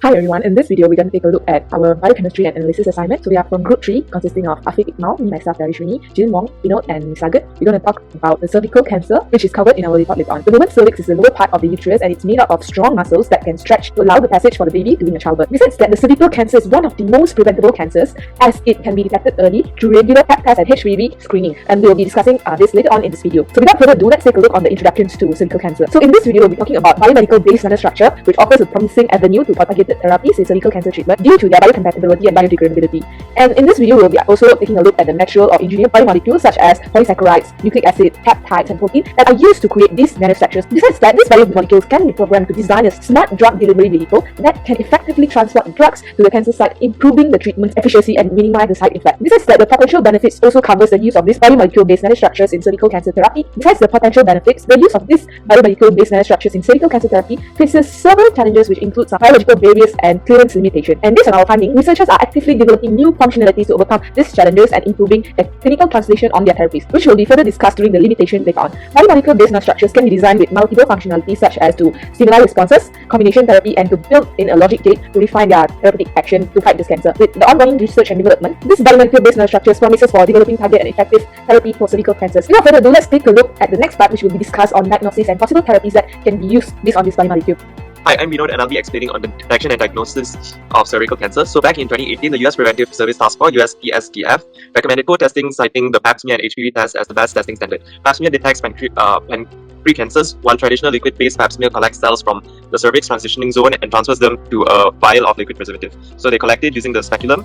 Hi everyone, in this video we're going to take a look at our biochemistry and analysis assignment. So we are from group 3 consisting of Afiq Iqmal, me myself Darishwini, Jin Wong, Vinod and Sagat. We're going to talk about the cervical cancer, which is covered in our report later on. The woman's cervix is the lower part of the uterus and it's made up of strong muscles that can stretch to allow the passage for the baby during a childbirth. Besides that, the cervical cancer is one of the most preventable cancers as it can be detected early through regular pap test and HPV screening, and we'll be discussing this later on in this video. So without further ado, let's take a look on the introductions to cervical cancer. So in this video, we'll be talking about biomedical based nanostructure, which offers a promising avenue to propagated therapies in cervical cancer treatment due to their biocompatibility and biodegradability. And in this video, we'll be also taking a look at the natural or engineered biomolecules such as polysaccharides, nucleic acid, peptides, and protein that are used to create these nanostructures. Besides that, these biomolecules can be programmed to design a smart drug delivery vehicle that can effectively transport drugs to the cancer site, improving the treatment efficacy and minimize the side effects. Besides that, the potential benefits also covers the use of these biomolecule-based nanostructures in cervical cancer therapy. Besides the potential benefits, the use of these biomolecule-based nanostructures in cervical cancer therapy faces several challenges, which include some biological barriers and clearance limitation. And based on our finding, researchers are actively developing new functionalities to overcome these challenges and improving the clinical translation on their therapies, which will be further discussed during the limitations later on. Biomolecule-based nanostructures can be designed with multiple functionalities such as to stimuli responses, combination therapy, and to build in a logic gate to refine their therapeutic action to fight this cancer. With the ongoing research and development, this biomolecule-based nanostructures promises for developing target and effective therapy for cervical cancers. Without further ado, let's take a look at the next part, which will be discussed on diagnosis and possible therapies that can be used based on this biomolecule. Hi, I'm Vinod and I'll be explaining on the detection and diagnosis of cervical cancer. So back in 2018, the US Preventive Service Task Force, USPSTF, recommended co-testing, citing the pap smear and HPV test as the best testing standard. Pap smear detects pre-cancers, while traditional liquid-based pap smear collects cells from the cervix transitioning zone and transfers them to a vial of liquid preservative. So they collect it using the speculum,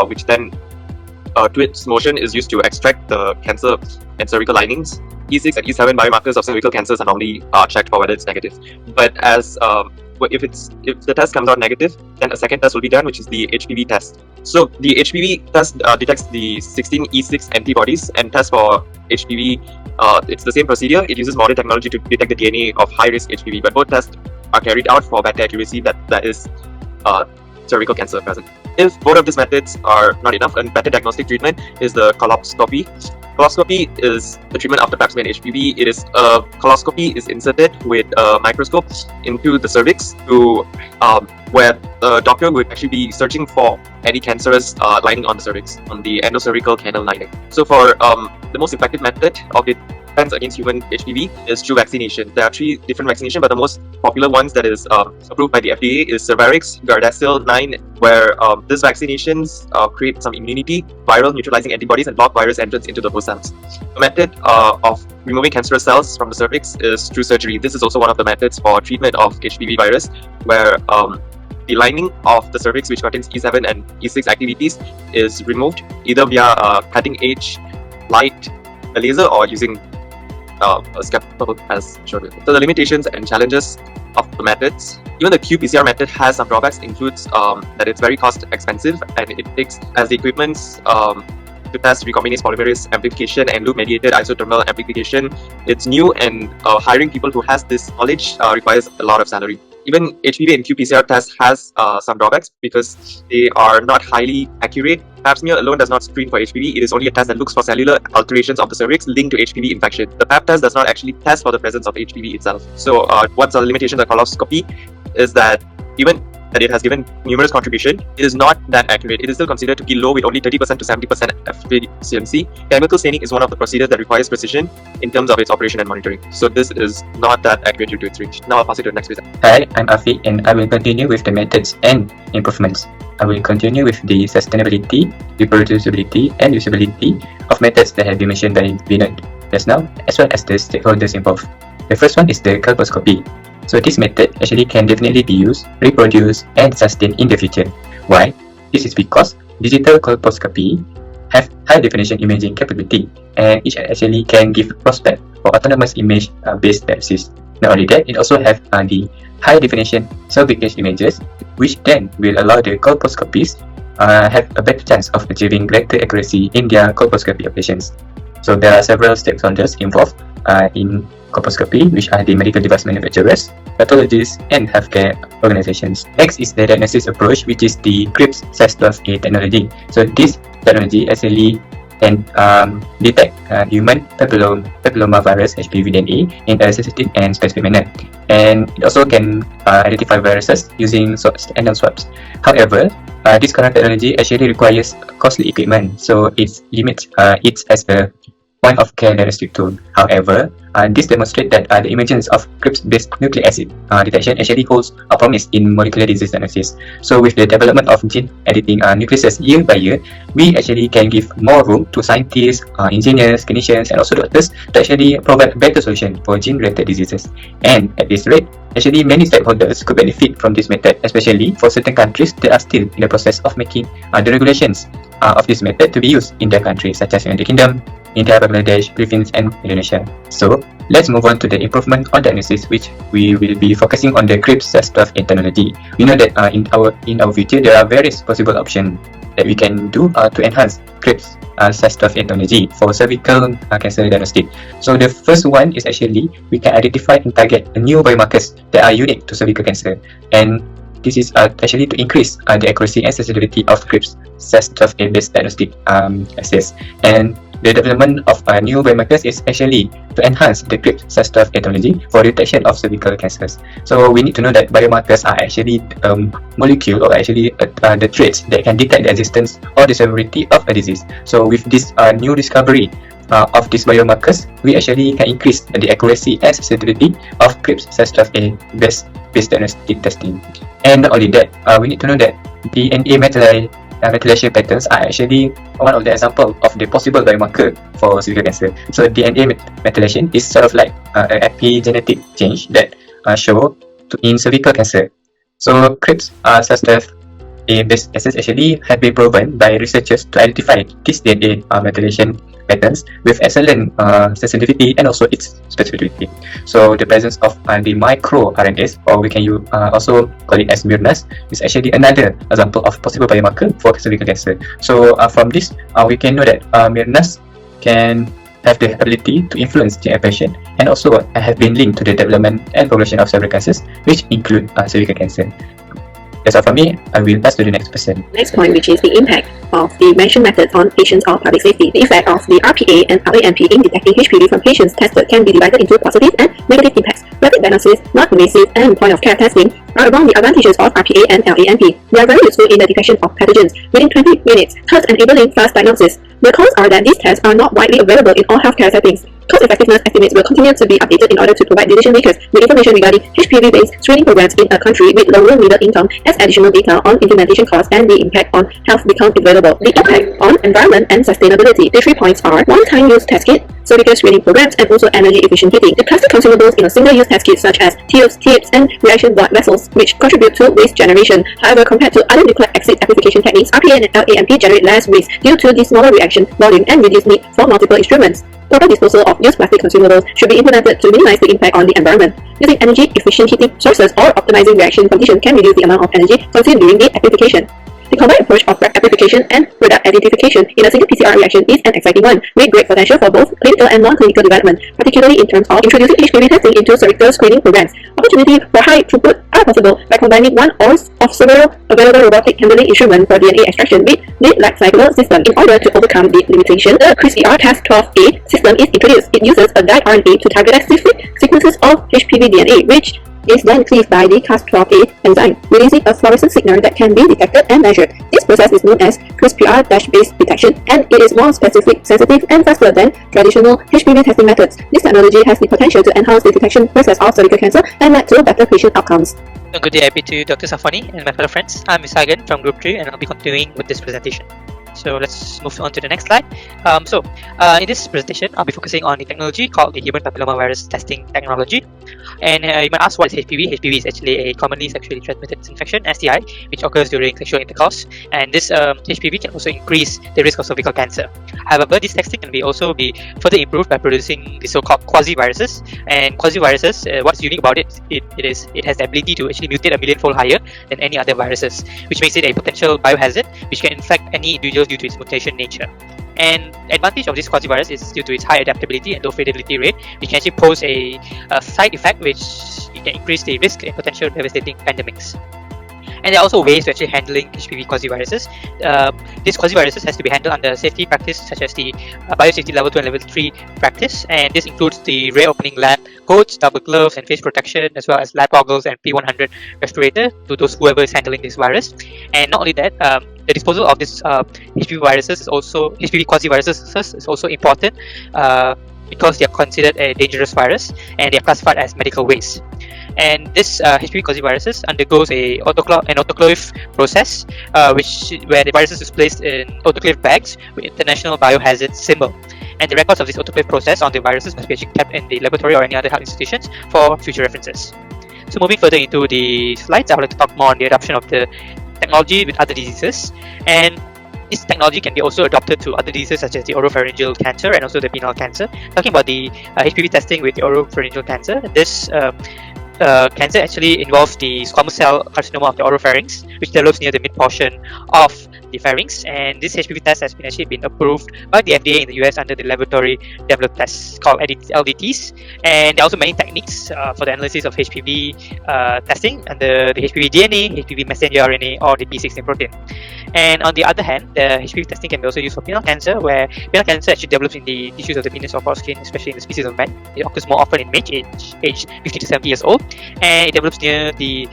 which then twist motion is used to extract the cancer and cervical linings. E6 and E7 biomarkers of cervical cancers are normally checked for whether it's negative. But as if the test comes out negative, then a second test will be done, which is the HPV test. So the HPV test detects the 16 E6 antibodies and tests for HPV. It's the same procedure. It uses modern technology to detect the DNA of high-risk HPV, but both tests are carried out for better accuracy that is cervical cancer present. If both of these methods are not enough, a better diagnostic treatment is the colposcopy. Colposcopy is the treatment after pap smear and HPV. It is colposcopy is inserted with a microscope into the cervix to where the doctor would actually be searching for any cancerous lining on the cervix, on the endocervical canal lining. So for the most effective method of defense against human HPV is through vaccination. There are 3 different vaccinations, but the most popular ones that is approved by the FDA is Cervarix, Gardasil 9, where these vaccinations create some immunity, viral neutralizing antibodies, and block virus entrance into the host cells. The method of removing cancerous cells from the cervix is through surgery. This is also one of the methods for treatment of HPV virus, where the lining of the cervix, which contains E7 and E6 activities, is removed either via cutting edge light, a laser, or using a scalpel as shown. So the limitations and challenges of the methods. Even the qPCR method has some drawbacks, includes that it's very cost expensive and it takes, as the equipments to test recombinase polymerase amplification and loop mediated isothermal amplification, it's new, and hiring people who has this knowledge requires a lot of salary. Even HPV and qPCR test has some drawbacks because they are not highly accurate. Pap smear alone does not screen for HPV. It is only a test that looks for cellular alterations of the cervix linked to HPV infection. The pap test does not actually test for the presence of HPV itself. So what's the limitation of colposcopy is that even that it has given numerous contribution, it is not that accurate. It is still considered to be low with only 30% to 70% efficiency. Chemical staining is one of the procedures that requires precision in terms of its operation and monitoring. So this is not that accurate due to its range. Now I'll pass it to the next presenter. Hi, I'm Afiq and I will continue with the methods and improvements. I will continue with the sustainability, reproducibility, and usability of methods that have been mentioned by Vinod just now, as well as the stakeholders involved. The first one is the colposcopy. So this method actually can definitely be used, reproduced, and sustained in the future. Why? This is because digital colposcopy have high definition imaging capability, and it actually can give prospect for autonomous image based diagnosis. Not only that, it also have the high definition cervical images, which then will allow the colposcopists have a better chance of achieving greater accuracy in their colposcopy operations. So there are several stakeholders involved in colposcopy, which are the medical device manufacturers, pathologists, and healthcare organizations. Next is the diagnosis approach, which is the KIB3013 technology. So this technology actually and detect human papillomavirus HPV DNA in a sensitive and specific manner. And it also can identify viruses using anal swabs. However, this current technology actually requires costly equipment, so it limits it as a point of care diagnostic tool. However, this demonstrates that the emergence of CRISPR-based nucleic acid detection actually holds a promise in molecular disease diagnosis. So with the development of gene editing nucleases year by year, we actually can give more room to scientists, engineers, clinicians, and also doctors to actually provide better solutions for gene-related diseases. And at this rate, actually many stakeholders could benefit from this method, especially for certain countries that are still in the process of making the regulations of this method to be used in their countries, such as United Kingdom, India, Bangladesh, Philippines, and Indonesia. So let's move on to the improvement on diagnosis, which we will be focusing on the KIB3013 technology. We know that in our future there are various possible options that we can do to enhance KIB3013 technology for cervical cancer diagnostic. So the first one is actually we can identify and target new biomarkers that are unique to cervical cancer, and this is actually to increase the accuracy and sensitivity of KIB3013 based diagnostic assays. And the development of new biomarkers is actually to enhance the KIB3013 technology for detection of cervical cancers. So we need to know that biomarkers are actually molecule or actually the traits that can detect the existence or the severity of a disease. So with this new discovery of these biomarkers, we actually can increase the accuracy and sensitivity of KIB3013 based diagnostic testing. And not only that, we need to know that DNA methylation patterns are actually one of the examples of the possible biomarker for cervical cancer. So DNA methylation is sort of like an epigenetic change that show in cervical cancer. So KIB3013 based assays actually have been proven by researchers to identify this DNA methylation patterns with excellent sensitivity and also its specificity. So the presence of the microRNAs, or we can also call it as miRNAs, is actually another example of possible biomarker for cervical cancer. So from this, we can know that miRNAs can have the ability to influence gene expression and also have been linked to the development and progression of several cancers, which include cervical cancer. That's all from me. I will pass to the next person. Next point, which is the impact of the mentioned methods on patients or public safety. The effect of the RPA and LAMP in detecting HPV from patients tested can be divided into positive and negative impacts. Rapid diagnosis, non-invasive, and point-of-care testing are among the advantages of RPA and LAMP. They are very useful in the detection of pathogens within 20 minutes, thus enabling fast diagnosis. The cons are that these tests are not widely available in all healthcare settings. Cost-effectiveness estimates will continue to be updated in order to provide decision-makers with information regarding HPV-based screening programs in a country with lower middle income as additional data on implementation costs and the impact on health become available. The impact on environment and sustainability. The 3 points are one-time use test kit, cervical screening programs, and also energy-efficient heating. The plastic consumables in a single-use test kit such as tubes, tips, and reaction blood vessels, which contribute to waste generation. However, compared to other nucleic acid amplification techniques, RPA and LAMP generate less waste due to the smaller reaction volume and reduced need for multiple instruments. Proper disposal of used plastic consumables should be implemented to minimize the impact on the environment. Using energy-efficient heating sources or optimizing reaction conditions can reduce the amount of energy consumed during the amplification. The combined approach of amplification and product identification in a single PCR reaction is an exciting one, with great potential for both clinical and non-clinical development, particularly in terms of introducing HPV testing into cervical screening programs. Opportunity for high throughput are possible by combining one or of several available robotic handling instruments for DNA extraction with the life cycle system. In order to overcome the limitation, the KIB3013 system is introduced. It uses a guide RNA to target specific sequences of HPV DNA, which is then cleaved by the Cas12a enzyme, releasing a fluorescent signal that can be detected and measured. This process is known as CRISPR-based detection, and it is more specific, sensitive, and faster than traditional HPV testing methods. This technology has the potential to enhance the detection process of cervical cancer and lead to better patient outcomes. Good day to Dr. Safwani and my fellow friends. I'm Sagan from Group 3 and I'll be continuing with this presentation. So let's move on to the next slide. In this presentation, I'll be focusing on the technology called the human papillomavirus testing technology. And you might ask, what is HPV? HPV is actually a commonly sexually transmitted infection, STI, which occurs during sexual intercourse. And this HPV can also increase the risk of cervical cancer. However, this testing can also be further improved by producing the so-called quasi-viruses. And quasi-viruses, what's unique about it has the ability to actually mutate a millionfold higher than any other viruses, which makes it a potential biohazard, which can infect any individuals due to its mutation nature. And advantage of this quasi-virus is due to its high adaptability and low fatality rate, which can actually pose a side effect which can increase the risk and potential devastating pandemics. And there are also ways to actually handling HPV quasi-viruses. These quasi-viruses has to be handled under safety practice such as the biosafety level 2 and level 3 practice, and this includes the reopening lab coats, double gloves and face protection, as well as lab goggles and P100 respirator to those whoever is handling this virus. And not only that, the disposal of this HPV viruses is also HPV quasi-viruses is also important because they are considered a dangerous virus and they are classified as medical waste. And this HPV quasi-viruses undergoes an autoclave process, where the viruses is placed in autoclave bags with international biohazard symbol. And the records of this autoclave process on the viruses must be actually kept in the laboratory or any other health institutions for future references. So moving further into the slides, I would like to talk more on the adoption of the technology with other diseases. And this technology can be also adopted to other diseases such as the oropharyngeal cancer and also the penile cancer. Talking about the HPV testing with the oropharyngeal cancer, this cancer actually involves the squamous cell carcinoma of the oropharynx, which develops near the mid portion of the pharynx, and this HPV test has been approved by the FDA in the US under the laboratory developed tests called LDTs. And there are also many techniques for the analysis of HPV testing under the HPV DNA, HPV messenger RNA, or the P16 protein. And on the other hand, the HPV testing can be also used for penile cancer, where penile cancer actually develops in the tissues of the penis or foreskin, especially in the species of men. It occurs more often in men aged 50 to 70 years old, and it develops near the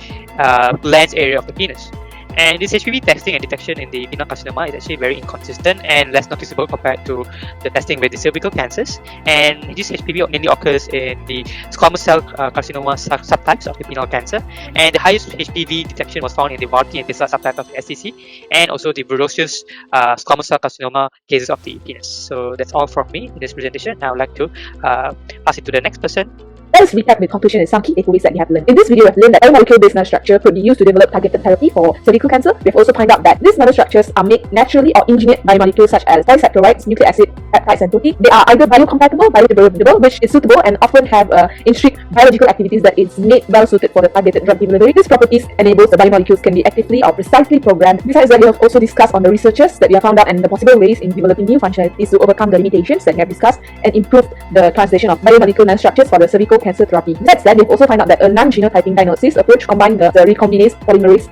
glans area of the penis. And this HPV testing and detection in the penile carcinoma is actually very inconsistent and less noticeable compared to the testing with the cervical cancers. And this HPV mainly occurs in the squamous cell carcinoma subtypes of the penile cancer. And the highest HPV detection was found in the Varti and Pisa subtype of the SCC, and also the Verocious squamous cell carcinoma cases of the penis. So that's all from me in this presentation. I would like to pass it to the next person. Let us recap the conclusion and some key takeaways that we have learned. In this video, we have learned that biomolecule-based nanostructure could be used to develop targeted therapy for cervical cancer. We have also pointed out that these nanostructures are made naturally or engineered biomolecules such as disaccharides, nucleic acid, peptides, and protein. They are either biocompatible, biodegradable, which is suitable and often have in-strict biological activities that is made well suited for the targeted drug delivery. These properties enables the biomolecules can be actively or precisely programmed. Besides that, we have also discussed on the researches that we have found out and the possible ways in developing new functionalities to overcome the limitations that we have discussed and improve the translation of biomolecular nanostructures for the cervical cancer therapy. Besides that, we've also found out that a non-genotyping diagnosis approach combined the recombinase polymerase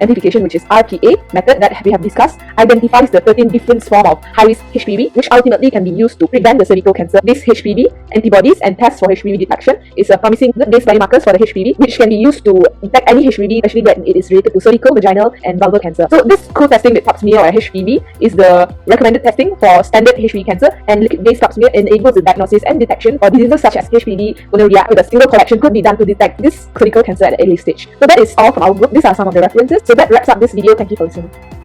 amplification, which is RPA method that we have discussed, identifies the 13 different forms of high-risk HPV, which ultimately can be used to prevent the cervical cancer. This HPV antibodies and tests for HPV detection is a promising blood-based biomarkers for the HPV, which can be used to detect any HPV, especially that it is related to cervical, vaginal, and vulvar cancer. So this co-testing with pap smear or HPV is the recommended testing for standard HPV cancer, and liquid-based pap smear enables the diagnosis and detection for diseases such as HPV gonorrhea with a single collection could be done to detect this cervical cancer at an early stage. So that is all from our group. These are some of the references. So that wraps up this video. Thank you for listening.